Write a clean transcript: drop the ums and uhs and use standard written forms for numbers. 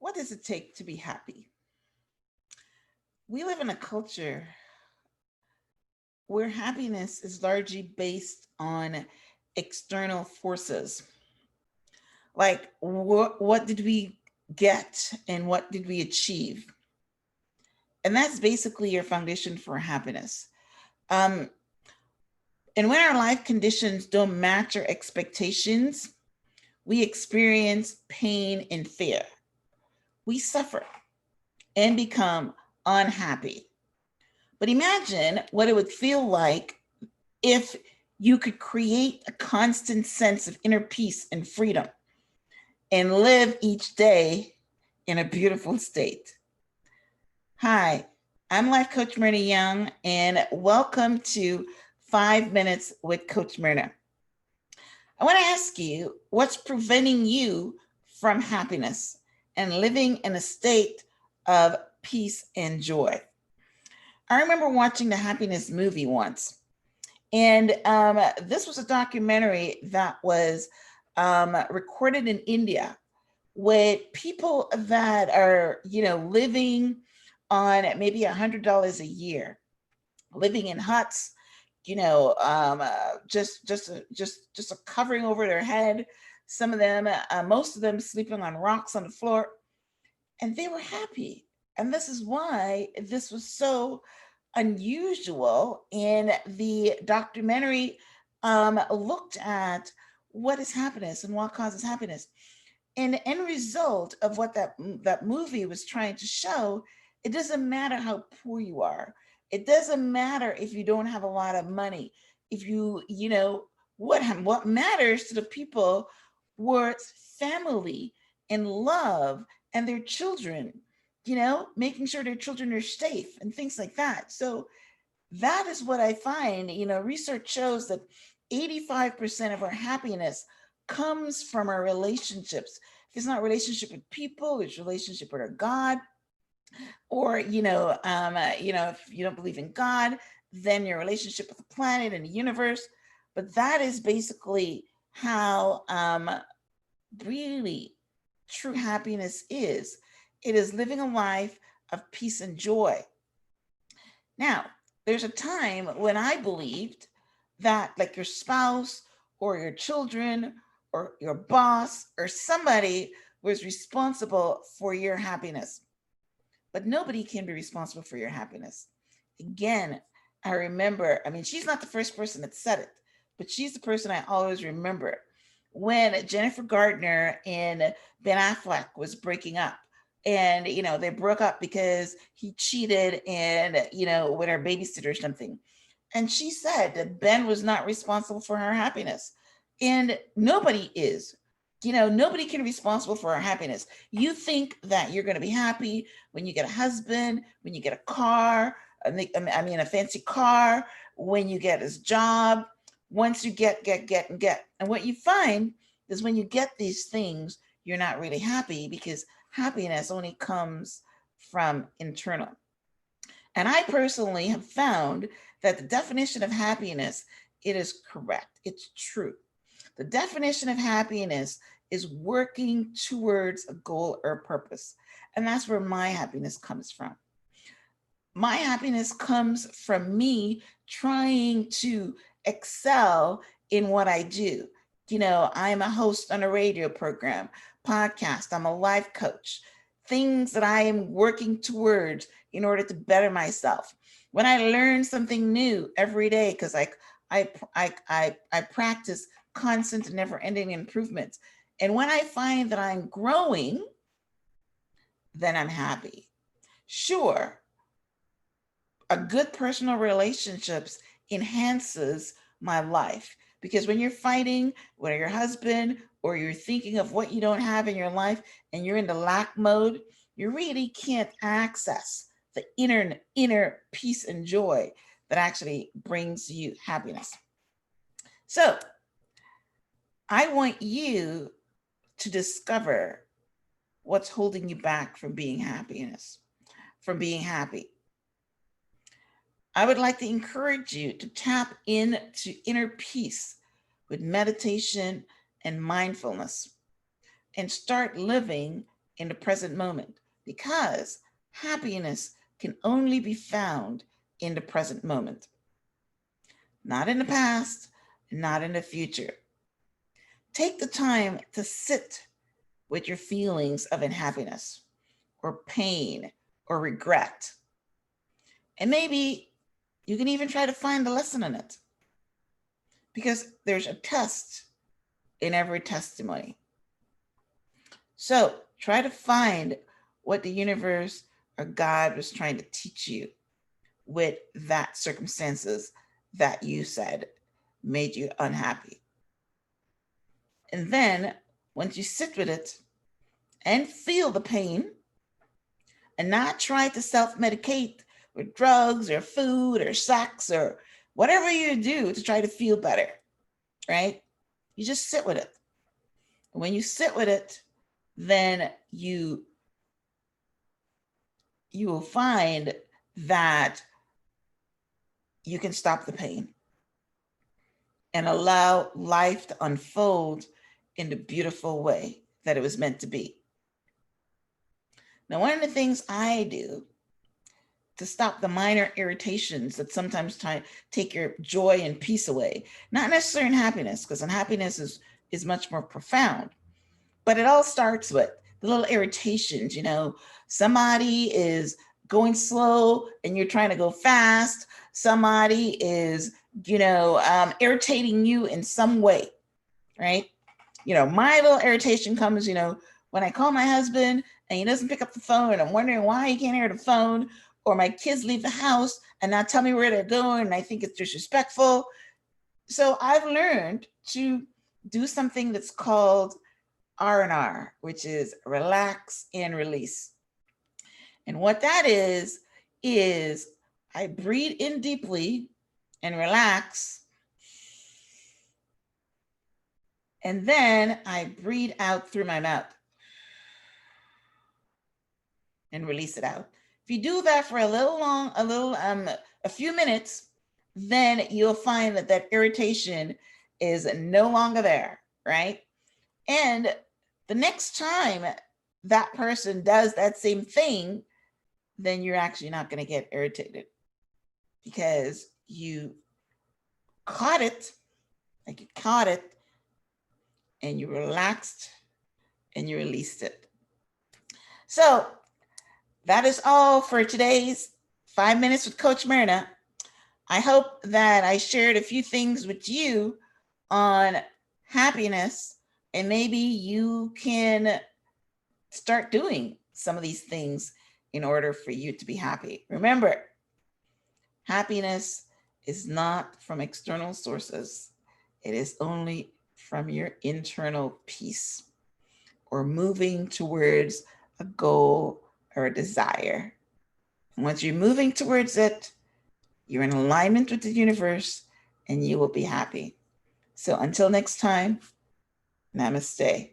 What does it take to be happy? We live in a culture where happiness is largely based on external forces. Like what did we get and what did we achieve? And that's basically your foundation for happiness. Um, and when our life conditions don't match our expectations, we experience pain and fear. We suffer and become unhappy. But imagine what it would feel like if you could create a constant sense of inner peace and freedom and live each day in a beautiful state. Hi, I'm Life Coach Myrna Young, and welcome to 5 Minutes with Coach Myrna. I want to ask you, what's preventing you from happiness and living in a state of peace and joy? I remember watching the Happiness movie once, and this was a documentary that was recorded in India with people that are, living on maybe $100 a year, living in huts, just a covering over their head. Some of them, most of them, sleeping on rocks on the floor, and they were happy. And this is why this was so unusual. And the documentary looked at what is happiness and what causes happiness. And the end result of what that movie was trying to show, it doesn't matter how poor you are. It doesn't matter if you don't have a lot of money. If what matters to the people was family and love and their children, making sure their children are safe and things like that. So that is what I find. Research shows that 85% of our happiness comes from our relationships. If it's not relationship with people, it's relationship with our God, or if you don't believe in God, then your relationship with the planet and the universe. But that is basically how really true happiness is. It is living a life of peace and joy. Now, there's a time when I believed that, like, your spouse or your children or your boss or somebody was responsible for your happiness. But nobody can be responsible for your happiness. Again, I remember, she's not the first person that said it, but she's the person I always remember when Jennifer Gardner and Ben Affleck was breaking up. And, they broke up because he cheated and, with her babysitter or something. And she said that Ben was not responsible for her happiness. And nobody is. Nobody can be responsible for our happiness. You think that you're going to be happy when you get a husband, when you get a car, a fancy car, when you get his job, once you get. And what you find is when you get these things, you're not really happy, because happiness only comes from internal. And I personally have found that the definition of happiness, it is correct. It's true. The definition of happiness is working towards a goal or a purpose. And that's where my happiness comes from. My happiness comes from me trying to excel in what I do. I'm a host on a radio program, podcast, I'm a life coach, things that I am working towards in order to better myself. When I learn something new every day, because I practice constant and never ending improvements. And when I find that I'm growing, then I'm happy. Sure, a good personal relationships enhances my life, because when you're fighting with your husband or you're thinking of what you don't have in your life and you're in the lack mode, you really can't access the inner peace and joy that actually brings you happiness. So I want you to discover what's holding you back from from being happy. I would like to encourage you to tap into inner peace with meditation and mindfulness, and start living in the present moment, because happiness can only be found in the present moment, not in the past, not in the future. Take the time to sit with your feelings of unhappiness or pain or regret. And maybe you can even try to find the lesson in it, because there's a test in every testimony. So try to find what the universe or God was trying to teach you with that circumstances that you said made you unhappy. And then once you sit with it and feel the pain, and not try to self-medicate with drugs or food or sex or whatever you do to try to feel better, right? You just sit with it. When you sit with it, then you will find that you can stop the pain and allow life to unfold in the beautiful way that it was meant to be. Now, one of the things I do to stop the minor irritations that sometimes take your joy and peace away, not necessarily in happiness, because unhappiness is much more profound, but it all starts with the little irritations. Somebody is going slow and you're trying to go fast. Somebody is, irritating you in some way, right? My little irritation comes, when I call my husband and he doesn't pick up the phone and I'm wondering why he can't hear the phone, or my kids leave the house and not tell me where they're going and I think it's disrespectful. So I've learned to do something that's called R&R, which is relax and release. And what that is I breathe in deeply and relax. And then I breathe out through my mouth and release it out. If you do that for a few minutes, then you'll find that irritation is no longer there, right? And the next time that person does that same thing, then you're actually not going to get irritated, because you caught it, and you relaxed and you released it. So that is all for today's 5 minutes with Coach Myrna. I hope that I shared a few things with you on happiness, and maybe you can start doing some of these things in order for you to be happy. Remember, happiness is not from external sources. It is only from your internal peace, or moving towards a goal or a desire. And once you're moving towards it, you're in alignment with the universe and you will be happy. So until next time, namaste.